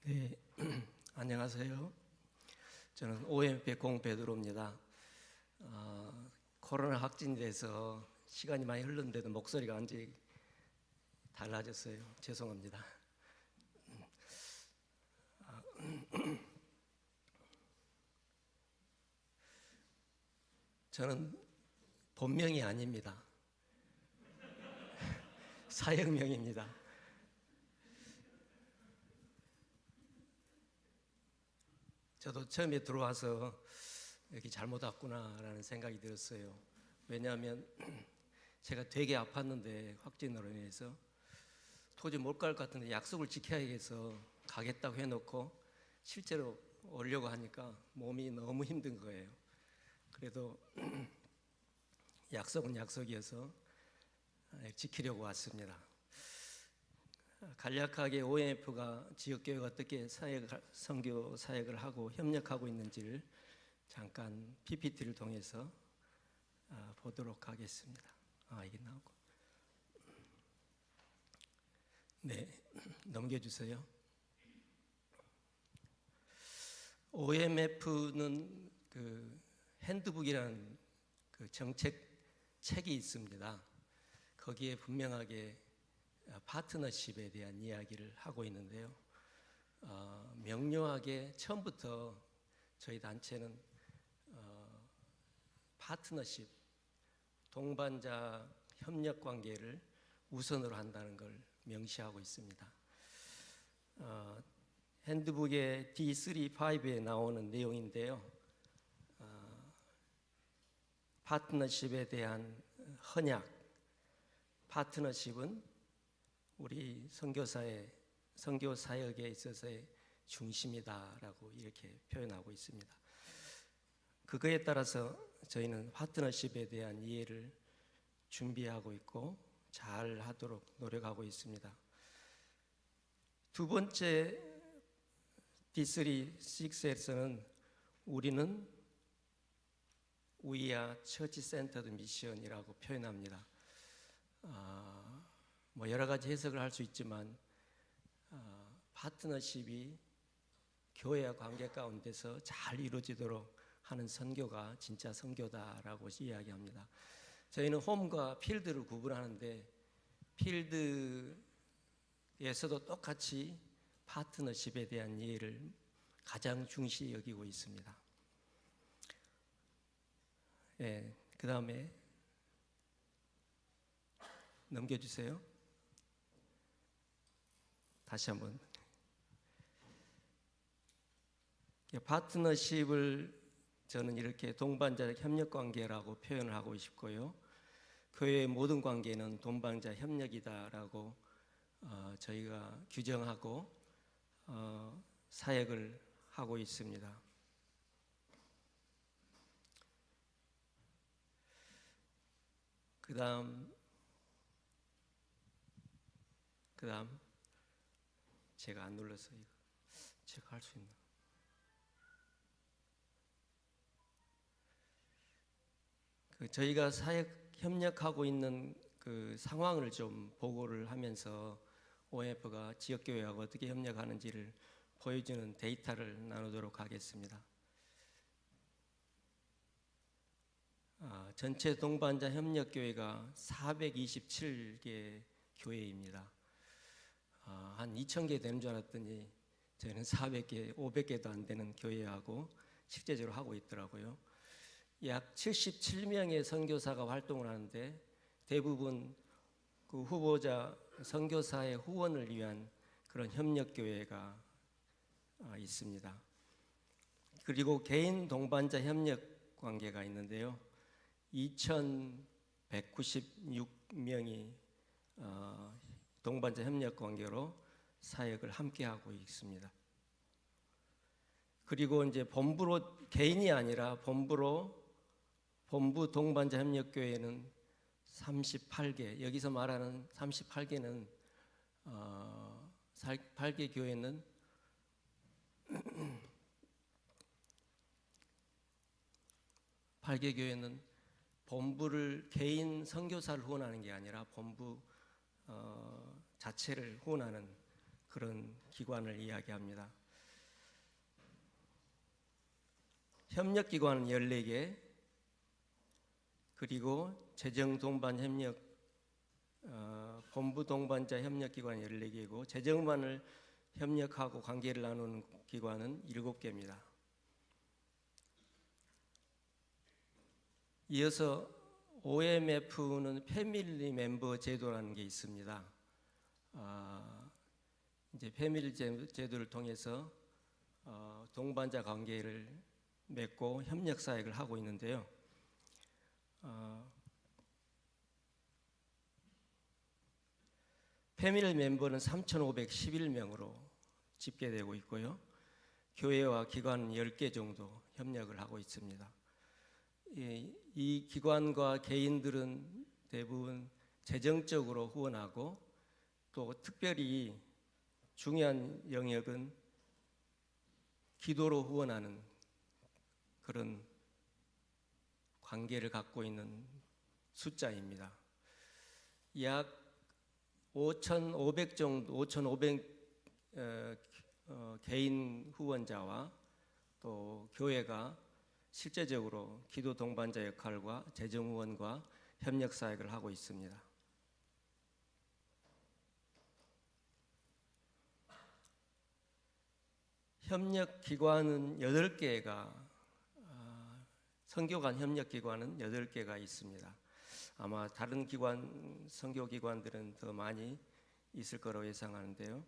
네, 안녕하세요. 저는 OMP 공베드로입니다. 코로나 확진돼서 시간이 많이 흘렀는데도 목소리가 완전히 달라졌어요. 죄송합니다. 저는 본명이 아닙니다. 사역명입니다. 저도 처음에 들어와서 여기 잘못 왔구나라는 생각이 들었어요. 왜냐하면 제가 되게 아팠는데 확진으로 인해서 도저히 못 갈 것 같은데 약속을 지켜야겠어 가겠다고 해놓고 실제로 오려고 하니까 몸이 너무 힘든 거예요. 그래도 약속은 약속이어서 지키려고 왔습니다. 간략하게 OMF가 지역교회가 어떻게 선교 사역을 하고 협력하고 있는지를 잠깐 PPT를 통해서 보도록 하겠습니다. 이게 나오고. 네, 넘겨주세요. OMF는 그 핸드북이라는 그 책이 있습니다. 거기에 분명하게 파트너십에 대한 이야기를 하고 있는데요. 명료하게 처음부터 저희 단체는 파트너십, 동반자 협력 관계를 우선으로 한다는 걸 명시하고 있습니다. 핸드북의 D35에 나오는 내용인데요. 파트너십에 대한 헌약, 파트너십은 우리 선교 사역에 있어서의 중심이다라고 이렇게 표현하고 있습니다. 그거에 따라서 저희는 파트너십에 대한 이해를 준비하고 있고 잘 하도록 노력하고 있습니다. 두 번째 D36에서는 우리는 We are Church-Centered Mission이라고 표현합니다. 여러 가지 해석을 할 수 있지만 파트너십이 교회와 관계 가운데서 잘 이루어지도록 하는 선교가 진짜 선교다라고 이야기합니다. 저희는 홈과 필드를 구분하는데 필드에서도 똑같이 파트너십에 대한 이해를 가장 중시 여기고 있습니다. 그 다음에 넘겨주세요. 다시 한번. 파트너십을 저는 이렇게 동반자 협력 관계라고 표현을 하고 싶고요. 교회의 모든 관계는 동반자 협력이다라고 저희가 규정하고 사역을 하고 있습니다. 그 다음 제가 안 눌러서 이거 제가 할 수 있나? 저희가 사역 협력하고 있는 그 상황을 좀 보고를 하면서 OMF가 지역교회하고 어떻게 협력하는지를 보여주는 데이터를 나누도록 하겠습니다. 전체 동반자 협력교회가 427개 교회입니다. 한 2,000개 되는 줄 알았더니 저희는 400개, 500개도 안 되는 교회하고 실제적으로 하고 있더라고요. 약 77명의 선교사가 활동을 하는데 대부분 그 후보자 선교사의 후원을 위한 그런 협력교회가 있습니다. 그리고 개인 동반자 협력 관계가 있는데요. 2,196명이 동반자 협력 관계로 사역을 함께하고 있습니다. 그리고 이제 본부로 개인이 아니라 본부 동반자 협력교회는 38개. 여기서 말하는 38개는 8개 교회는 본부를 개인 선교사를 후원하는 게 아니라 본부 자체를 후원하는 그런 기관을 이야기합니다. 협력기관은 14개, 그리고 재정동반협력 본부 동반자 협력기관 14개이고 재정만을 협력하고 관계를 나누는 기관은 7개입니다. 이어서 OMF는 패밀리 멤버 제도라는 게 있습니다. 이제 패밀리 제도를 통해서 동반자 관계를 맺고 협력 사역을 하고 있는데요. 패밀리 멤버는 3,511명으로 집계되고 있고요. 교회와 기관 10개 정도 협력을 하고 있습니다. 이 기관과 개인들은 대부분 재정적으로 후원하고 또 특별히 중요한 영역은 기도로 후원하는 그런 관계를 갖고 있는 숫자입니다. 약 5,500 정도, 5,500 개인 후원자와 또 교회가 실제적으로 기도 동반자 역할과 재정 후원과 협력 사역을 하고 있습니다. 협력 기관은 8개가 선교 간 협력 기관은 8개가 있습니다. 아마 다른 기관, 선교 기관들은 더 많이 있을 거라고 예상하는데요.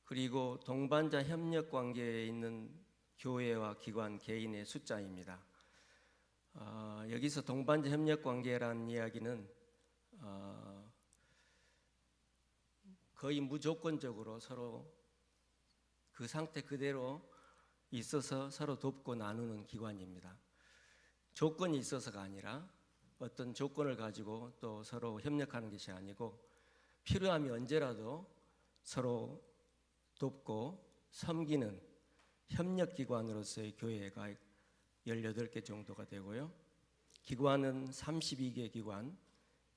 그리고 동반자 협력 관계에 있는 교회와 기관, 개인의 숫자입니다. 여기서 동반자 협력 관계라는 이야기는 거의 무조건적으로 서로 그 상태 그대로 있어서 서로 돕고 나누는 기관입니다. 조건이 있어서가 아니라 어떤 조건을 가지고 또 서로 협력하는 것이 아니고 필요하면 언제라도 서로 돕고 섬기는 협력기관으로서의 교회가 18개 정도가 되고요. 기관은 32개 기관,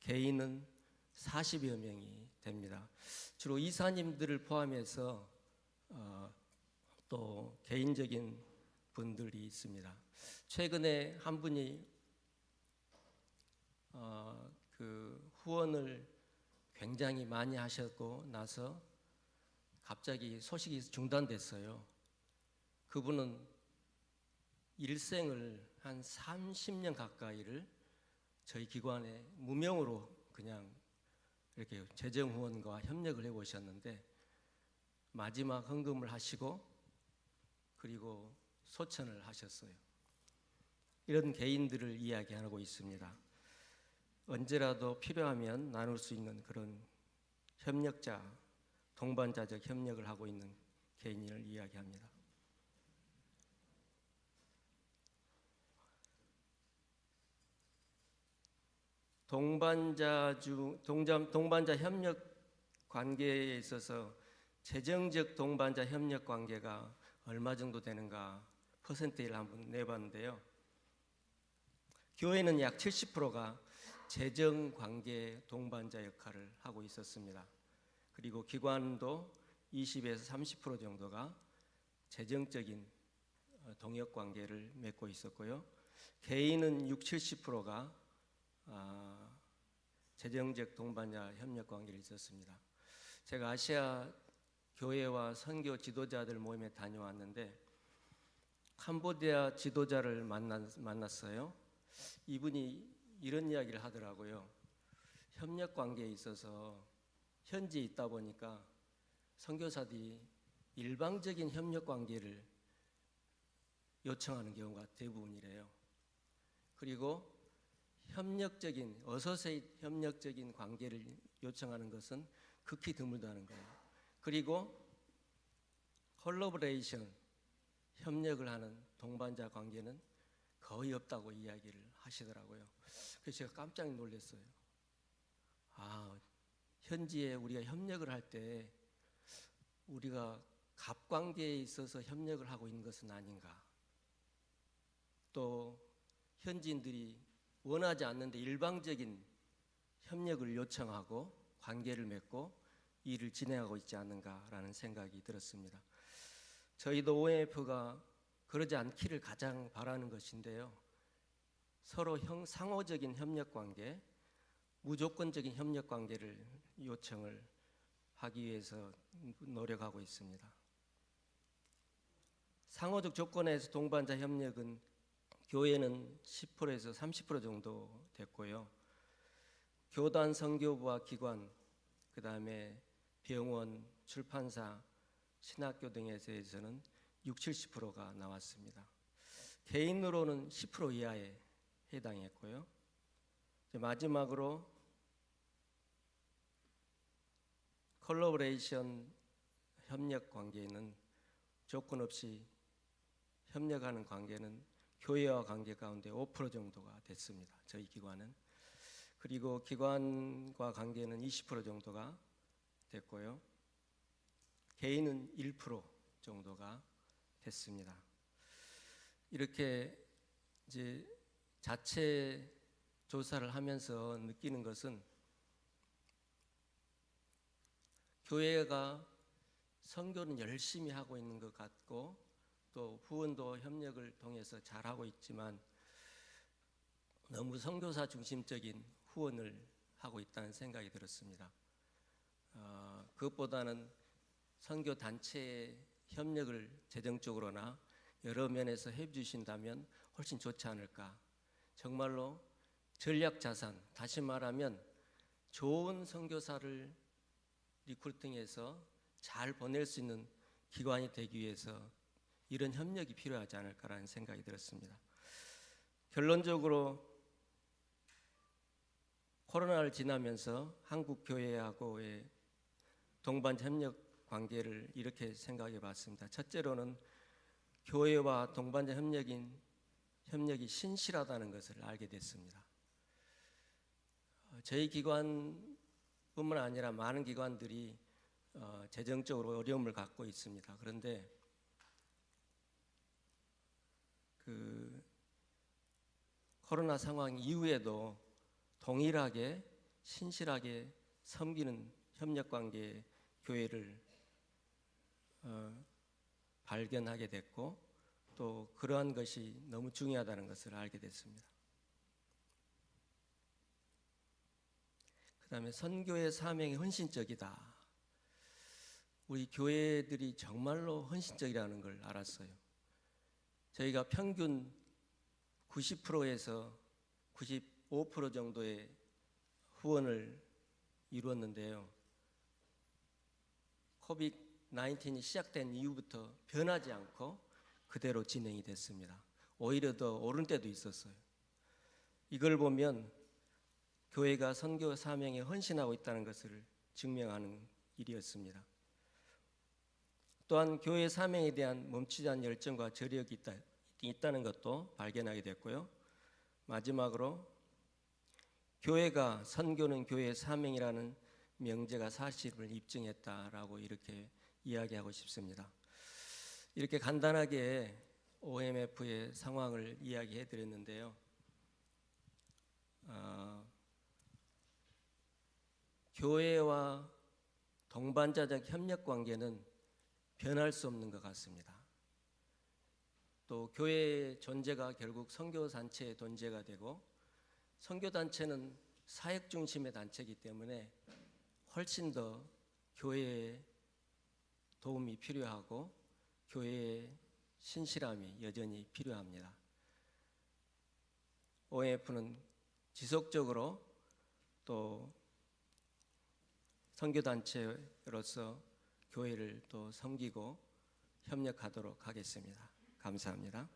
개인은 40여 명이 됩니다. 주로 이사님들을 포함해서 또 개인적인 분들이 있습니다. 최근에 한 분이 그 후원을 굉장히 많이 하셨고 나서 갑자기 소식이 중단됐어요. 그분은 일생을 한 30년 가까이를 저희 기관에 무명으로 그냥 이렇게 재정 후원과 협력을 해보셨는데 마지막 헌금을 하시고 그리고 소천을 하셨어요. 이런 개인들을 이야기하고 있습니다. 언제라도 필요하면 나눌 수 있는 그런 협력자, 동반자적 협력을 하고 있는 개인을 이야기합니다. 동반자 협력 관계에 있어서 재정적 동반자 협력 관계가 얼마 정도 되는가 퍼센테이를 한번 내봤는데요. 교회는 약 70%가 재정 관계 동반자 역할을 하고 있었습니다. 그리고 기관도 20에서 30% 정도가 재정적인 동역 관계를 맺고 있었고요. 개인은 70%가 재정적 동반자 협력 관계를 있었습니다. 제가 아시아 교회와 선교 지도자들 모임에 다녀왔는데 캄보디아 지도자를 만났어요. 이분이 이런 이야기를 하더라고요. 협력 관계에 있어서 현지에 있다 보니까 선교사들이 일방적인 협력 관계를 요청하는 경우가 대부분이래요. 그리고 어서서히 협력적인 관계를 요청하는 것은 극히 드물다는 거예요. 그리고 콜라보레이션, 협력을 하는 동반자 관계는 거의 없다고 이야기를 하시더라고요. 그래서 제가 깜짝 놀랐어요. 현지에 우리가 협력을 할 때 우리가 갑관계에 있어서 협력을 하고 있는 것은 아닌가. 또 현지인들이 원하지 않는데 일방적인 협력을 요청하고 관계를 맺고 일을 진행하고 있지 않는가라는 생각이 들었습니다. 저희도 OMF가 그러지 않기를 가장 바라는 것인데요. 서로 상호적인 협력 관계, 무조건적인 협력 관계를 요청을 하기 위해서 노력하고 있습니다. 상호적 조건에서 동반자 협력은 교회는 10%에서 30% 정도 됐고요. 교단, 선교부와 기관, 그 다음에 병원, 출판사, 신학교 등에서는 60, 70%가 나왔습니다. 개인으로는 10% 이하에 해당했고요. 마지막으로 컬러버레이션 협력 관계는 조건 없이 협력하는 관계는 교회와 관계 가운데 5% 정도가 됐습니다. 저희 기관은. 그리고 기관과 관계는 20% 정도가 됐고요. 개인은 1% 정도가 됐습니다. 이렇게 이제 자체 조사를 하면서 느끼는 것은 교회가 선교는 열심히 하고 있는 것 같고 또 후원도 협력을 통해서 잘하고 있지만 너무 선교사 중심적인 후원을 하고 있다는 생각이 들었습니다. 그것보다는 선교 단체의 협력을 재정적으로나 여러 면에서 해 주신다면 훨씬 좋지 않을까. 정말로 전략 자산, 다시 말하면 좋은 선교사를 리크루팅해서 잘 보낼 수 있는 기관이 되기 위해서 이런 협력이 필요하지 않을까라는 생각이 들었습니다. 결론적으로 코로나를 지나면서 한국 교회하고의 동반자 협력 관계를 이렇게 생각해 봤습니다. 첫째로는 교회와 동반자 협력이 신실하다는 것을 알게 됐습니다. 저희 기관뿐만 아니라 많은 기관들이 재정적으로 어려움을 갖고 있습니다. 그런데 코로나 상황 이후에도 동일하게 신실하게 섬기는 협력관계의 교회를 발견하게 됐고 또 그러한 것이 너무 중요하다는 것을 알게 됐습니다. 그 다음에 선교의 사명이 헌신적이다. 우리 교회들이 정말로 헌신적이라는 걸 알았어요. 저희가 평균 90%에서 95% 정도의 후원을 이루었는데요. 코비드-19이 시작된 이후부터 변하지 않고 그대로 진행이 됐습니다. 오히려 더 오른 때도 있었어요. 이걸 보면 교회가 선교 사명에 헌신하고 있다는 것을 증명하는 일이었습니다. 또한 교회 사명에 대한 멈추지 않은 열정과 저력이 있다는 것도 발견하게 됐고요. 마지막으로 교회가 선교는 교회의 사명이라는 명제가 사실을 입증했다라고 이렇게 이야기하고 싶습니다. 이렇게 간단하게 OMF의 상황을 이야기해 드렸는데요. 교회와 동반자적 협력 관계는 변할 수 없는 것 같습니다. 또 교회의 존재가 결국 선교단체의 존재가 되고 선교단체는 사역 중심의 단체이기 때문에 훨씬 더 교회의 도움이 필요하고 교회의 신실함이 여전히 필요합니다. OMF는 지속적으로 또 선교단체로서 교회를 또 섬기고 협력하도록 하겠습니다. 감사합니다.